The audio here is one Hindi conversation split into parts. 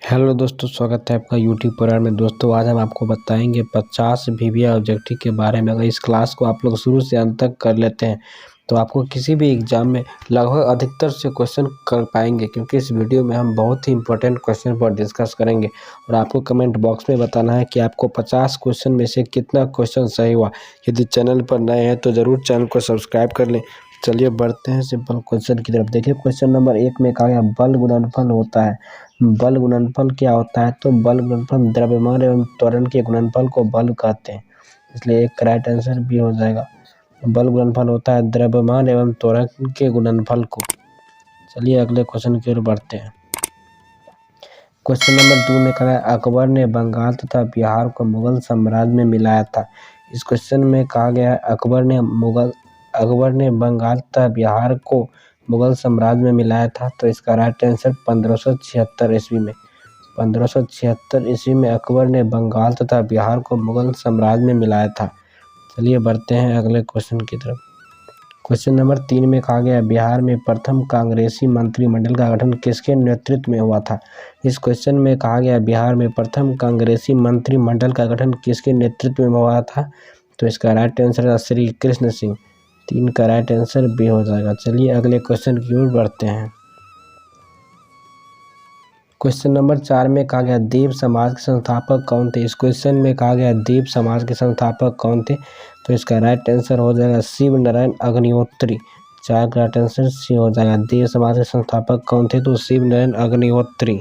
हेलो दोस्तों, स्वागत है आपका यूट्यूब पर में। दोस्तों आज हम आपको बताएंगे 50 वीवीआई ऑब्जेक्टिव के बारे में। अगर इस क्लास को आप लोग शुरू से अंत तक कर लेते हैं तो आपको किसी भी एग्जाम में लगभग अधिकतर से क्वेश्चन कर पाएंगे, क्योंकि इस वीडियो में हम बहुत ही इंपॉर्टेंट क्वेश्चन पर डिस्कस करेंगे। और आपको कमेंट बॉक्स में बताना है कि आपको 50 क्वेश्चन में से कितना क्वेश्चन सही हुआ। यदि चैनल पर नए हैं तो ज़रूर चैनल को सब्सक्राइब कर लें। चलिए बढ़ते हैं सिंपल क्वेश्चन की तरफ। देखिए क्वेश्चन नंबर 1 में कहा गया बल गुणनफल होता है। बल गुणनफल क्या होता है? तो बल गुणनफल द्रव्यमान एवं त्वरण के गुणनफल को बल कहते हैं, इसलिए एक करेक्ट आंसर भी हो जाएगा। बल गुणनफल होता है द्रव्यमान एवं त्वरण के गुणनफल को। चलिए अगले क्वेश्चन की ओर बढ़ते हैं। क्वेश्चन नंबर 2 में कहा है अकबर ने बंगाल तथा बिहार को मुगल साम्राज्य में मिलाया था। इस क्वेश्चन में कहा गया है अकबर ने बंगाल तथा बिहार को मुगल साम्राज्य में मिलाया था। तो इसका राइट आंसर 1576 ईस्वी में। 1576 ईस्वी में अकबर ने बंगाल तथा बिहार को मुगल साम्राज्य में मिलाया था। चलिए बढ़ते हैं अगले क्वेश्चन की तरफ। क्वेश्चन नंबर 3 में कहा गया बिहार में प्रथम कांग्रेसी मंत्रिमंडल का गठन किसके नेतृत्व में हुआ था। इस क्वेश्चन में कहा गया बिहार में प्रथम कांग्रेसी मंत्रिमंडल का गठन किसके नेतृत्व में हुआ था। तो इसका राइट आंसर है श्री कृष्ण सिंह। 3 का राइट आंसर भी हो जाएगा। चलिए अगले क्वेश्चन की ओर बढ़ते हैं। क्वेश्चन नंबर 4 में कहा गया देव समाज के संस्थापक कौन थे। इस क्वेश्चन में कहा गया देव समाज के संस्थापक कौन थे। तो इसका राइट आंसर हो जाएगा शिव नारायण अग्निहोत्री। 4 का राइट आंसर सी हो जाएगा। देव समाज के संस्थापक कौन थे? तो शिव नारायण अग्निहोत्री।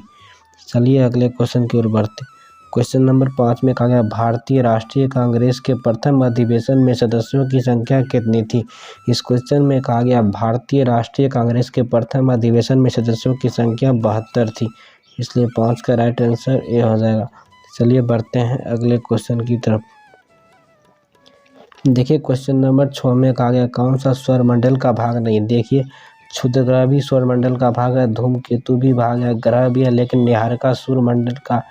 चलिए अगले क्वेश्चन की ओर बढ़ते। क्वेश्चन नंबर 5 में कहा गया भारतीय राष्ट्रीय कांग्रेस के प्रथम अधिवेशन में सदस्यों की संख्या कितनी थी। इस क्वेश्चन में कहा गया भारतीय राष्ट्रीय कांग्रेस के प्रथम अधिवेशन में सदस्यों की संख्या 72 थी, इसलिए 5 का राइट आंसर ए हो जाएगा। चलिए बढ़ते हैं अगले क्वेश्चन की तरफ। देखिए क्वेश्चन नंबर 6 में कहा गया कौन सा सौरमंडल का भाग नहीं। देखिए क्षुद्रग्रह भी सौरमंडल का भाग है, धूमकेतु भी भाग है, ग्रह भी है, लेकिन निहारिका सौरमंडल का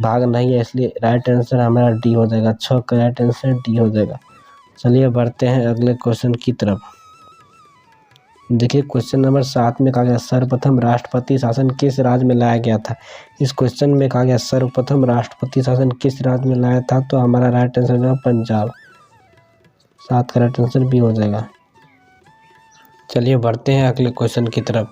भाग नहीं है, इसलिए राइट आंसर हमारा डी हो जाएगा। 6 का राइट आंसर डी हो जाएगा। चलिए बढ़ते हैं अगले क्वेश्चन की तरफ। देखिए क्वेश्चन नंबर 7 में कहा गया सर्वप्रथम राष्ट्रपति शासन किस राज्य में लाया गया था। इस क्वेश्चन में कहा गया सर्वप्रथम राष्ट्रपति शासन किस राज्य में लाया था। तो हमारा राइट आंसर है पंजाब। 7 का राइट आंसर भी हो जाएगा। चलिए बढ़ते हैं अगले क्वेश्चन की तरफ।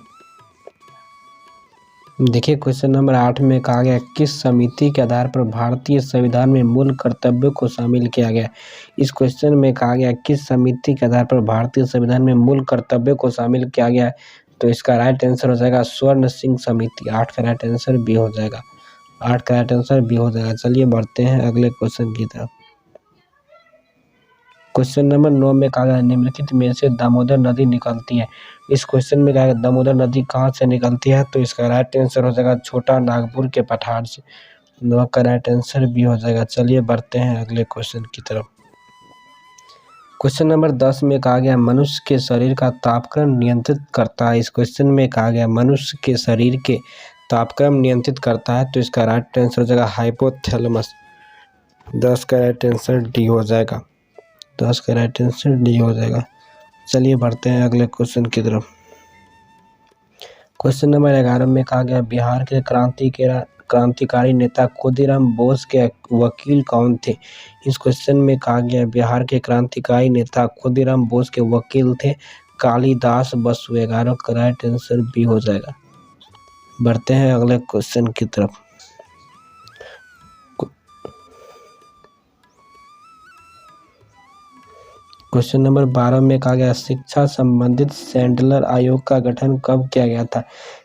देखिए क्वेश्चन नंबर 8 में कहा गया किस समिति के आधार पर भारतीय संविधान में मूल कर्तव्यों को शामिल किया गया। इस क्वेश्चन में कहा गया किस समिति के आधार पर भारतीय संविधान में मूल कर्तव्यों को शामिल किया गया। तो इसका राइट आंसर हो जाएगा स्वर्ण सिंह समिति। 8 का राइट आंसर भी हो जाएगा। 8 का राइट आंसर भी हो जाएगा। चलिए बढ़ते हैं अगले क्वेश्चन की तरफ। क्वेश्चन नंबर 9 में कहा गया निम्नलिखित में से दामोदर नदी निकलती है। इस क्वेश्चन में कहा गया दामोदर नदी कहाँ से निकलती है। तो इसका राइट आंसर हो जाएगा छोटा नागपुर के पठार से। 9 का राइट आंसर भी हो जाएगा। चलिए बढ़ते हैं अगले क्वेश्चन की तरफ। क्वेश्चन नंबर 10 में कहा गया मनुष्य के शरीर का तापक्रम नियंत्रित करता है। इस क्वेश्चन में कहा गया मनुष्य के शरीर के तापक्रम नियंत्रित करता है। तो इसका राइट आंसर हो जाएगा हाइपोथैलेमस। 10 का राइट आंसर डी हो जाएगा। 10 का राइट आंसर डी हो जाएगा। चलिए बढ़ते हैं अगले क्वेश्चन की तरफ। क्वेश्चन नंबर 11 में कहा गया बिहार के क्रांतिकारी नेता खुदीराम बोस के वकील कौन थे। इस क्वेश्चन में कहा गया बिहार के क्रांतिकारी नेता खुदीराम बोस के वकील थे कालिदास बसु। 11 का राइट आंसर बी हो जाएगा। बढ़ते हैं अगले क्वेश्चन की तरफ। क्वेश्चन नंबर 12 में कहा गया शिक्षा संबंधित सैंडलर आयोग का गठन कब किया गया था।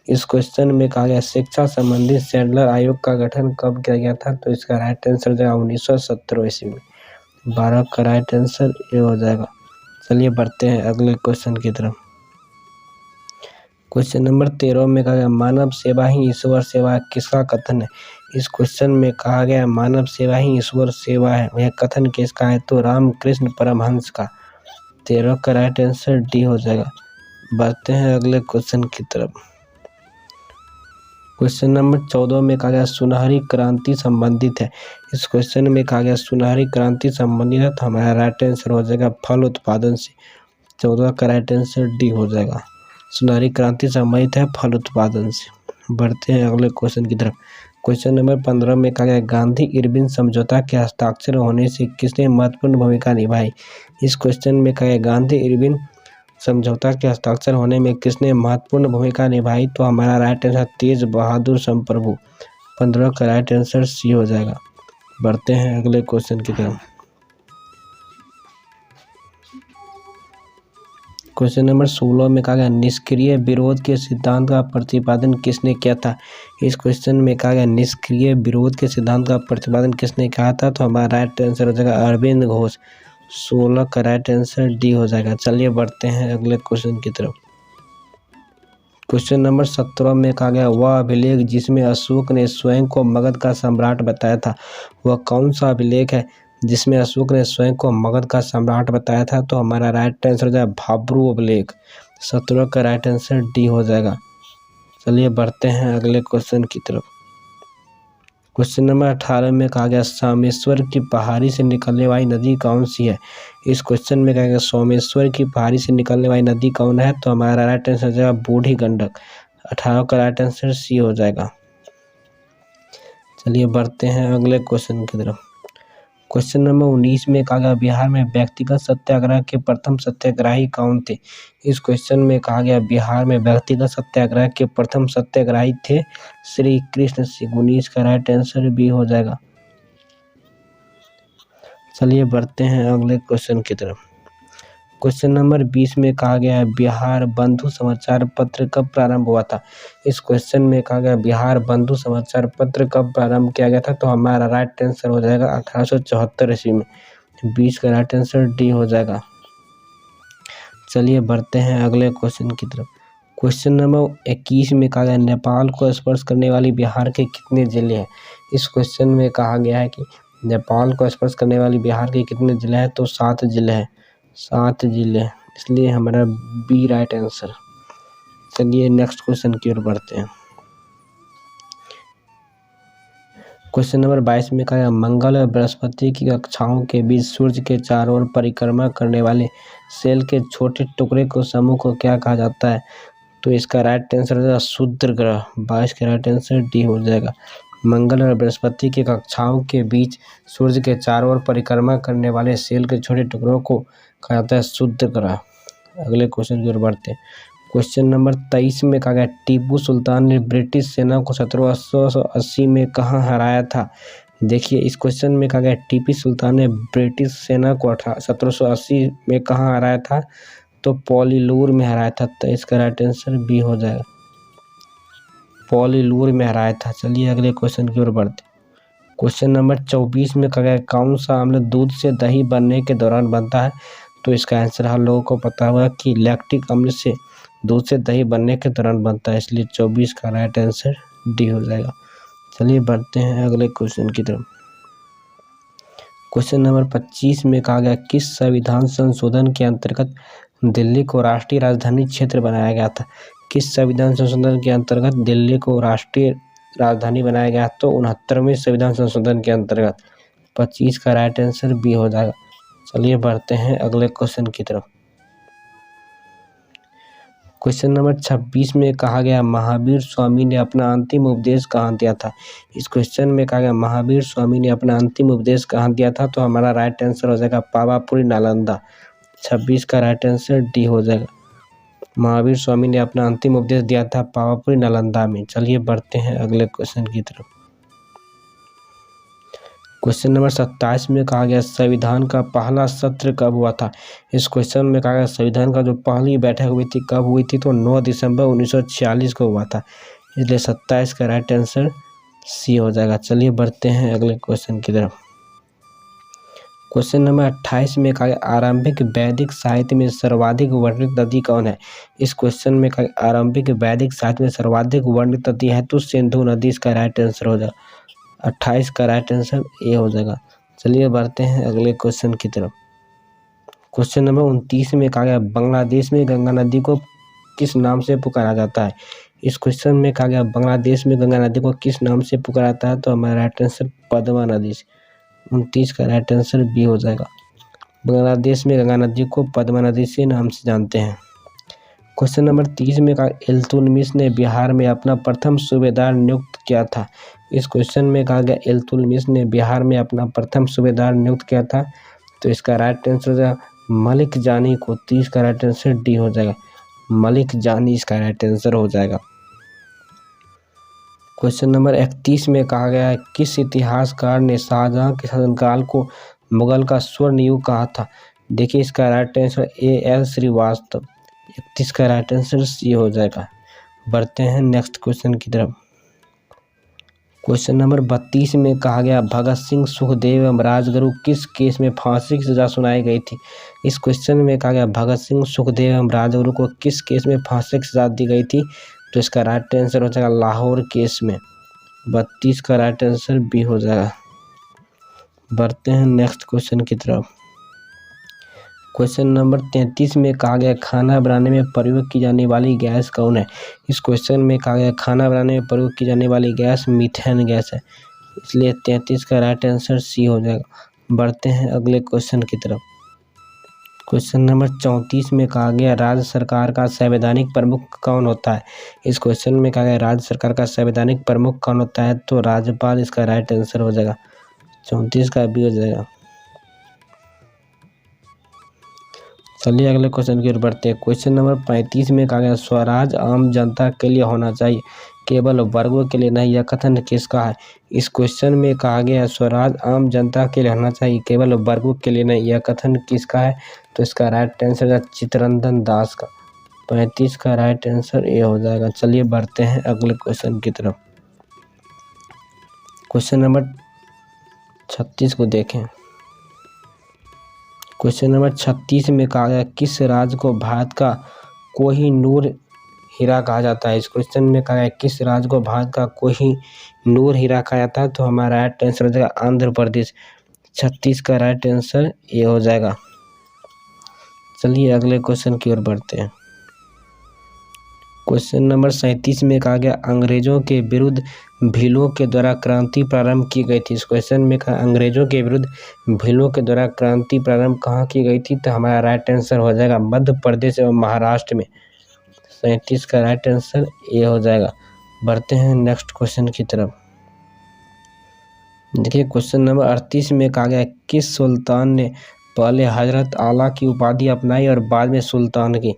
इस क्वेश्चन में कहा गया शिक्षा संबंधित सैंडलर आयोग का गठन कब किया गया था। तो इसका राइट आंसर जाएगा 1917 ईस्वी में। 12 का राइट आंसर ये हो जाएगा। चलिए बढ़ते हैं अगले क्वेश्चन की तरफ। क्वेश्चन नंबर 13 में कहा गया मानव सेवा ही ईश्वर सेवा है, किसका कथन है। इस क्वेश्चन में कहा गया मानव सेवा ही ईश्वर सेवा है, यह कथन किसका है। तो रामकृष्ण परमहंस का। 13 का राइट आंसर डी हो जाएगा। बढ़ते हैं अगले क्वेश्चन की तरफ। क्वेश्चन नंबर 14 में कहा गया सुनहरी क्रांति संबंधित है। इस क्वेश्चन में कहा गया सुनहरी क्रांति संबंधित है, तो हमारा राइट आंसर हो जाएगा फल उत्पादन से। 14 का राइट आंसर डी हो जाएगा। सुनहरी क्रांति संबंधित है फल उत्पादन से। बढ़ते हैं अगले क्वेश्चन की तरफ। क्वेश्चन नंबर 15 में कहा गया गांधी इरविन समझौता के हस्ताक्षर होने से किसने महत्वपूर्ण भूमिका निभाई। इस क्वेश्चन में कहा गया गांधी इरविन समझौता के हस्ताक्षर होने में किसने महत्वपूर्ण भूमिका निभाई, तो हमारा राइट आंसर तेज बहादुर समप्रभु। 15 का राइट आंसर सी हो जाएगा। बढ़ते हैं अगले क्वेश्चन की तरफ। क्वेश्चन नंबर 16 में कहा गया निष्क्रिय विरोध के सिद्धांत का प्रतिपादन किसने किया था। इस क्वेश्चन में कहा गया निष्क्रिय विरोध के सिद्धांत का प्रतिपादन किसने किया था, तो हमारा राइट आंसर हो जाएगा अरविंद घोष। 16 का राइट आंसर डी हो जाएगा। चलिए बढ़ते हैं अगले क्वेश्चन की तरफ। क्वेश्चन नंबर 17 में कहा गया वह अभिलेख जिसमें अशोक ने स्वयं को मगध का सम्राट बताया था, वह कौन सा अभिलेख है जिसमें अशोक ने स्वयं को मगध का सम्राट बताया था, तो हमारा राइट आंसर हो जाएगा भाब्रू अभिलेख। 17 का राइट आंसर डी हो जाएगा। चलिए बढ़ते हैं अगले क्वेश्चन की तरफ। क्वेश्चन नंबर 18 में कहा गया सोमेश्वर की पहाड़ी से निकलने वाली नदी कौन सी है। इस क्वेश्चन में कहा गया सोमेश्वर की पहाड़ी से निकलने वाली नदी कौन है, तो हमारा राइट आंसर हो जाएगा बूढ़ी गंडक। 18 का राइट आंसर सी हो जाएगा। चलिए बढ़ते हैं अगले क्वेश्चन की तरफ। क्वेश्चन नंबर 19 में कहा गया बिहार में व्यक्तिगत सत्याग्रह के प्रथम सत्याग्रही कौन थे। इस क्वेश्चन में कहा गया बिहार में व्यक्तिगत सत्याग्रह के प्रथम सत्याग्रही थे श्री कृष्ण सिंह। 19 का राइट आंसर बी हो जाएगा। चलिए बढ़ते हैं अगले क्वेश्चन की तरफ। क्वेश्चन नंबर 20 में कहा गया है बिहार बंधु समाचार पत्र कब प्रारंभ हुआ था। इस क्वेश्चन में कहा गया बिहार बंधु समाचार पत्र कब प्रारंभ किया गया था, तो हमारा राइट आंसर हो जाएगा 1874 ईस्वी में। 20 का राइट आंसर डी हो जाएगा। चलिए बढ़ते हैं अगले क्वेश्चन की तरफ। क्वेश्चन नंबर 21 में कहा गया नेपाल को स्पर्श करने वाली बिहार के कितने जिले हैं। इस क्वेश्चन में कहा गया है कि नेपाल को स्पर्श करने वाली बिहार के कितने जिले हैं, तो 7 जिले हैं। 7 जिले, इसलिए हमारा बी राइट आंसर। चलिए नेक्स्ट क्वेश्चन की ओर बढ़ते हैं। क्वेश्चन नंबर 22 में कहा मंगल और बृहस्पति की कक्षाओं के बीच सूर्य के चारों ओर परिक्रमा करने वाले सेल के छोटे टुकड़े को समूह को क्या कहा जाता है, तो इसका राइट आंसर हो जाएगा क्षुद्र ग्रह। 22 का राइट आंसर डी हो जाएगा। मंगल और बृहस्पति की कक्षाओं के बीच सूर्य के चारों ओर परिक्रमा करने वाले सेल के छोटे टुकड़ों को कहा जाता है क्षुद्र ग्रह। अगले क्वेश्चन की ओर बढ़ते हैं। क्वेश्चन नंबर 23 में कहा गया टीपू सुल्तान ने ब्रिटिश सेना को 1780 में कहाँ हराया था। देखिए इस क्वेश्चन में कहा गया टीपू सुल्तान ने ब्रिटिश सेना को 1780 में कहाँ हराया था, तो पोलीलूर में हराया था। तो इसका राइट आंसर बी हो जाएगा। पोलीलूर में हराया था। चलिए अगले क्वेश्चन की ओर बढ़ते। क्वेश्चन नंबर 24 में कहा गया कौन सा अम्ल दूध से दही बनने के दौरान बनता है, तो इसका आंसर हम लोगों को पता होगा कि लैक्टिक अम्ल से दूध से दही बनने के दौरान बनता है, इसलिए 24 का राइट आंसर डी हो जाएगा। चलिए बढ़ते हैं अगले क्वेश्चन की तरफ। क्वेश्चन नंबर 25 में कहा गया किस संविधान संशोधन के अंतर्गत दिल्ली को राष्ट्रीय राजधानी क्षेत्र बनाया गया था। किस संविधान संशोधन के अंतर्गत दिल्ली को राष्ट्रीय राजधानी बनाया गया, तो 69वें संविधान संशोधन के अंतर्गत। 25 का राइट आंसर बी हो जाएगा। चलिए बढ़ते हैं अगले क्वेश्चन की तरफ। क्वेश्चन नंबर 26 में कहा गया महावीर स्वामी ने अपना अंतिम उपदेश कहाँ दिया था। इस क्वेश्चन में कहा गया महावीर स्वामी ने अपना अंतिम उपदेश कहाँ दिया था, तो हमारा राइट आंसर हो जाएगा पावापुरी नालंदा। 26 का राइट आंसर डी हो जाएगा। महावीर स्वामी ने अपना अंतिम उपदेश दिया था पावापुरी नालंदा में। चलिए बढ़ते हैं अगले क्वेश्चन की तरफ। क्वेश्चन नंबर 27 में कहा गया संविधान का पहला सत्र कब हुआ था। इस क्वेश्चन में कहा गया संविधान का जो पहली बैठक हुई थी कब हुई थी, तो 9 दिसंबर 1946 को हुआ था, इसलिए 27 का राइट आंसर सी हो जाएगा। चलिए बढ़ते हैं अगले क्वेश्चन की तरफ। क्वेश्चन नंबर 28 में कहा गया आरंभिक वैदिक साहित्य में सर्वाधिक वर्णित नदी कौन है। इस क्वेश्चन में कहा आरंभिक वैदिक साहित्य में सर्वाधिक वर्णित नदी है तो सिंधु नदी इसका राइट आंसर हो जाएगा। 28 का राइट आंसर ए हो जाएगा। चलिए बढ़ते हैं अगले क्वेश्चन की तरफ। क्वेश्चन नंबर 29 में कहा गया बांग्लादेश में गंगा नदी को किस नाम से पुकारा जाता है। इस क्वेश्चन में कहा गया बांग्लादेश में गंगा नदी को किस नाम से पुकारा जाता है, तो हमारा राइट आंसर पद्मा नदी से। 29 का राइट आंसर बी हो जाएगा। बांग्लादेश में गंगा नदी को पद्मा नदी से नाम से जानते हैं। क्वेश्चन नंबर 30 में कहा इल्तुतमिश ने बिहार में अपना प्रथम सूबेदार नियुक्त किया था। इस क्वेश्चन में कहा गया इल्तुतमिश ने बिहार में अपना प्रथम सूबेदार नियुक्त किया था, तो इसका राइट आंसर हो जाएगा मलिक जानी को। 30 का राइट आंसर डी हो जाएगा, मलिक जानी इसका राइट आंसर हो जाएगा। क्वेश्चन नंबर 31 में कहा गया है किस इतिहासकार ने शाहजहां के शासनकाल को मुगल का स्वर्ण युग कहा था। देखिए इसका राइट आंसर A.L. श्रीवास्तव। 31 का राइट आंसर सी हो जाएगा। बढ़ते हैं नेक्स्ट क्वेश्चन की तरफ। क्वेश्चन नंबर 32 में कहा गया भगत सिंह, सुखदेव एवं राजगुरु किस केस में फांसी की सजा सुनाई गई थी। इस क्वेश्चन में कहा गया भगत सिंह, सुखदेव एवं राजगुरु को किस केस में फांसी की सजा दी गई थी, तो इसका राइट आंसर हो जाएगा लाहौर केस में। 32 का राइट आंसर बी हो जाएगा। बढ़ते हैं नेक्स्ट क्वेश्चन की तरफ। क्वेश्चन नंबर 33 में कहा गया खाना बनाने में प्रयोग की जाने वाली गैस कौन है। इस क्वेश्चन में कहा गया खाना बनाने में प्रयोग की जाने वाली गैस मीथेन गैस है, इसलिए 33 का राइट आंसर सी हो जाएगा। बढ़ते हैं अगले क्वेश्चन की तरफ। क्वेश्चन नंबर 34 में कहा गया राज्य सरकार का संवैधानिक प्रमुख कौन होता है। इस क्वेश्चन में कहा गया राज्य सरकार का संवैधानिक प्रमुख कौन होता है, तो राज्यपाल इसका राइट आंसर हो जाएगा। 34 का बी हो जाएगा। चलिए अगले क्वेश्चन की ओर बढ़ते हैं। क्वेश्चन नंबर 35 में कहा गया स्वराज आम जनता के लिए होना चाहिए, केवल वर्गों के लिए नहीं, यह कथन किसका है। इस क्वेश्चन में कहा गया स्वराज आम जनता के लिए होना चाहिए, केवल वर्गों के लिए नहीं, यह कथन किसका है, तो इसका राइट आंसर है चित्तरंजन दास का। 35 का राइट आंसर ए हो जाएगा। चलिए बढ़ते हैं अगले क्वेश्चन की तरफ। क्वेश्चन नंबर 36 को देखें। क्वेश्चन नंबर 36 में कहा गया किस राज्य को भारत का कोहिनूर हीरा कहा जाता है। इस क्वेश्चन में कहा गया किस राज्य को भारत का कोहिनूर हीरा कहा जाता है, तो हमारा राइट आंसर हो जाएगा आंध्र प्रदेश। 36 का राइट आंसर ये हो जाएगा। चलिए अगले क्वेश्चन की ओर बढ़ते हैं। क्वेश्चन नंबर 37 में कहा गया अंग्रेजों के विरुद्ध भीलों के द्वारा क्रांति प्रारंभ की गई थी। इस क्वेश्चन में कहा अंग्रेजों के विरुद्ध भीलों के द्वारा क्रांति प्रारंभ कहाँ की गई थी, तो हमारा राइट आंसर हो जाएगा मध्य प्रदेश एवं महाराष्ट्र में। 37 का राइट आंसर ए हो जाएगा। बढ़ते हैं नेक्स्ट क्वेश्चन की तरफ। देखिए क्वेश्चन नंबर 38 में कहा गया किस सुल्तान ने पहले हजरत आला की उपाधि अपनाई और बाद में सुल्तान की।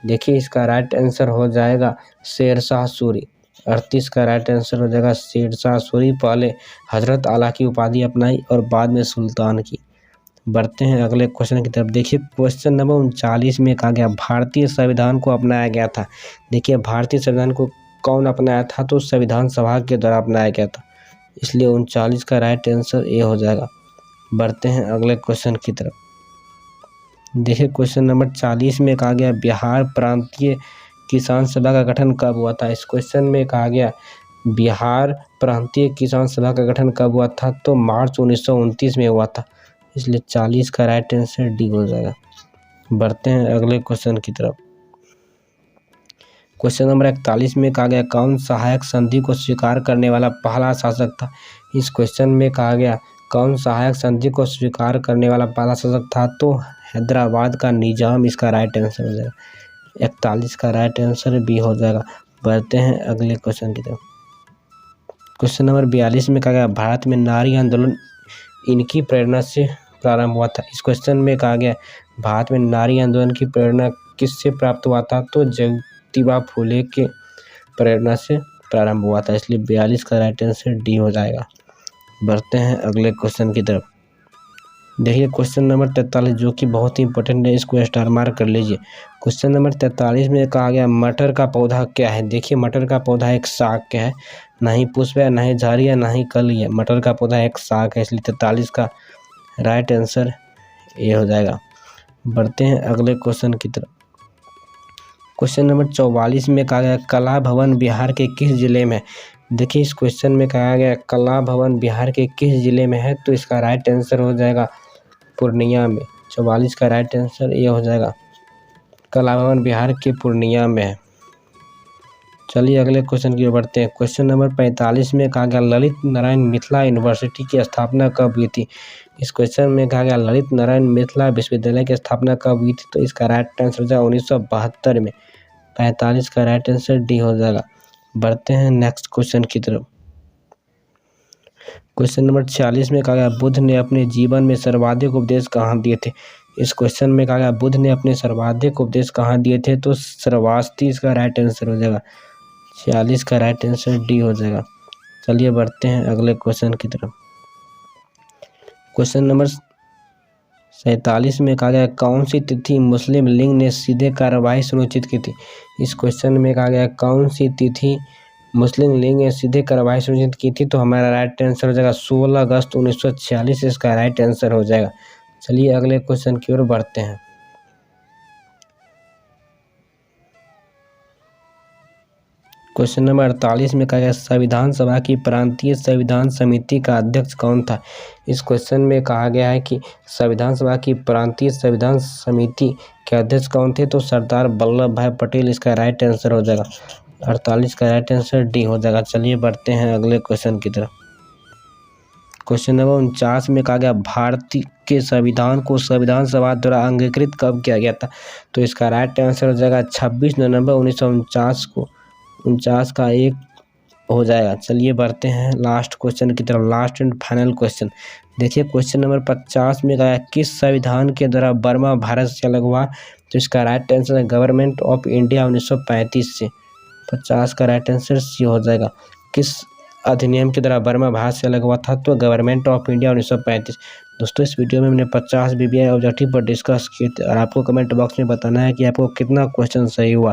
देखिए इसका राइट आंसर हो जाएगा शेरशाह सूरी। 38 का राइट आंसर हो जाएगा शेरशाह सूरी पहले हजरत आला की उपाधि अपनाई और बाद में सुल्तान की। बढ़ते हैं अगले क्वेश्चन की तरफ। देखिए क्वेश्चन नंबर 39 में कहा गया भारतीय संविधान को अपनाया गया था। देखिए भारतीय संविधान को कौन अपनाया था, तो संविधान सभा के द्वारा अपनाया गया था, इसलिए 39 का राइट आंसर ए हो जाएगा। बढ़ते हैं अगले क्वेश्चन की तरफ। देखिए क्वेश्चन नंबर 40 में कहा गया बिहार प्रांतीय किसान सभा का गठन कब हुआ था। इस क्वेश्चन में कहा गया बिहार प्रांतीय किसान सभा का गठन कब हुआ था, तो मार्च 1929 में हुआ था, इसलिए 40 का राइट आंसर डी हो जाएगा। बढ़ते हैं अगले क्वेश्चन की तरफ। क्वेश्चन नंबर 41 में कहा गया कौन सहायक संधि को स्वीकार करने वाला पहला शासक था। इस क्वेश्चन में कहा गया कौन सहायक संधि को स्वीकार करने वाला पहला शासक था, तो हैदराबाद का निजाम इसका राइट आंसर हो जाएगा। 41 का राइट आंसर बी हो जाएगा। बढ़ते हैं अगले क्वेश्चन की तरफ। क्वेश्चन नंबर 42 में कहा गया भारत में नारी आंदोलन इनकी प्रेरणा से प्रारंभ हुआ था। इस क्वेश्चन में कहा गया भारत में नारी आंदोलन की प्रेरणा किससे प्राप्त हुआ था, तो ज्योतिबा फुले के प्रेरणा से प्रारंभ हुआ था, इसलिए 42 का राइट आंसर डी हो जाएगा। बढ़ते हैं अगले क्वेश्चन की तरफ। देखिए क्वेश्चन नंबर 43 जो कि बहुत ही इंपॉर्टेंट है, इसको स्टार मार्क कर लीजिए। क्वेश्चन नंबर 43 में कहा गया मटर का पौधा क्या है। देखिए मटर का पौधा एक शाक है, ना ही पुष्प है, ना ही झाड़ी है, ना ही कली है, मटर का पौधा एक शाक है, इसलिए 43 का राइट आंसर ये हो जाएगा। बढ़ते हैं अगले क्वेश्चन की तरफ। क्वेश्चन नंबर 44 में कहा गया कला भवन बिहार के किस जिले में। देखिए इस क्वेश्चन में कहा गया कला भवन बिहार के किस जिले में है, तो इसका राइट आंसर हो जाएगा पूर्णिया में। 44 का राइट आंसर ये हो जाएगा, कला भवन बिहार के पूर्णिया में है। चलिए अगले क्वेश्चन की ओर बढ़ते हैं। क्वेश्चन नंबर 45 में कहा गया ललित नारायण मिथिला यूनिवर्सिटी की स्थापना कब हुई थी। इस क्वेश्चन में कहा गया ललित नारायण मिथिला विश्वविद्यालय की स्थापना कब हुई थी, तो इसका राइट आंसर हो जाएगा 1972 में। 45 का राइट आंसर डी हो जाएगा। बढ़ते हैं नेक्स्ट क्वेश्चन की तरफ। क्वेश्चन नंबर 46 में कहा गया बुद्ध ने अपने जीवन में सर्वाधिक उपदेश कहाँ दिए थे। इस क्वेश्चन में कहा गया बुद्ध ने अपने सर्वाधिक उपदेश कहाँ दिए थे, तो श्रावस्ती इसका राइट आंसर हो जाएगा। 46 का राइट आंसर डी हो जाएगा। चलिए बढ़ते हैं अगले क्वेश्चन की तरफ। क्वेश्चन नंबर 47 में कहा गया कौन सी तिथि मुस्लिम लीग ने सीधे कार्यवाही सुनिश्चित की थी। इस क्वेश्चन में कहा गया कौन सी तिथि मुस्लिम लीग ने सीधे कार्यवाही सुनिश्चित की थी, तो हमारा राइट आंसर हो जाएगा 16 अगस्त 1946 इसका राइट आंसर हो जाएगा। चलिए अगले क्वेश्चन की ओर बढ़ते हैं। क्वेश्चन नंबर 48 में कहा गया संविधान सभा की प्रांतीय संविधान समिति का अध्यक्ष कौन था। इस क्वेश्चन में कहा गया है कि संविधान सभा की प्रांतीय संविधान समिति के अध्यक्ष कौन थे, तो सरदार वल्लभ भाई पटेल इसका राइट आंसर हो जाएगा। 48 का राइट आंसर डी हो जाएगा। चलिए बढ़ते हैं अगले क्वेश्चन की तरफ। क्वेश्चन नंबर 49 में कहा गया भारतीय के संविधान को संविधान सभा द्वारा अंगीकृत कब किया गया था, तो इसका राइट आंसर हो जाएगा 26 नवंबर 1949 को। 49 का 1 हो जाएगा। चलिए बढ़ते हैं लास्ट क्वेश्चन की तरफ, लास्ट एंड फाइनल क्वेश्चन। देखिए क्वेश्चन नंबर 50 में कहा किस संविधान के द्वारा बर्मा भारत से अलग हुआ, तो इसका राइट आंसर है गवर्नमेंट ऑफ इंडिया 1935 से। 50 का राइट आंसर सी हो जाएगा। किस अधिनियम के द्वारा बर्मा भारत से अलग हुआ था, तो गवर्नमेंट ऑफ इंडिया 1935। दोस्तों इस वीडियो में हमने 50 BBI ऑब्जेक्टिव पर डिस्कस किए थे और आपको कमेंट बॉक्स में बताना है कि आपको कितना क्वेश्चन सही हुआ।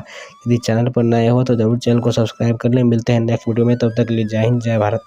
यदि चैनल पर नए हो तो जरूर चैनल को सब्सक्राइब कर लें। मिलते हैं नेक्स्ट वीडियो में, तब तक के लिए जय हिंद जय भारत।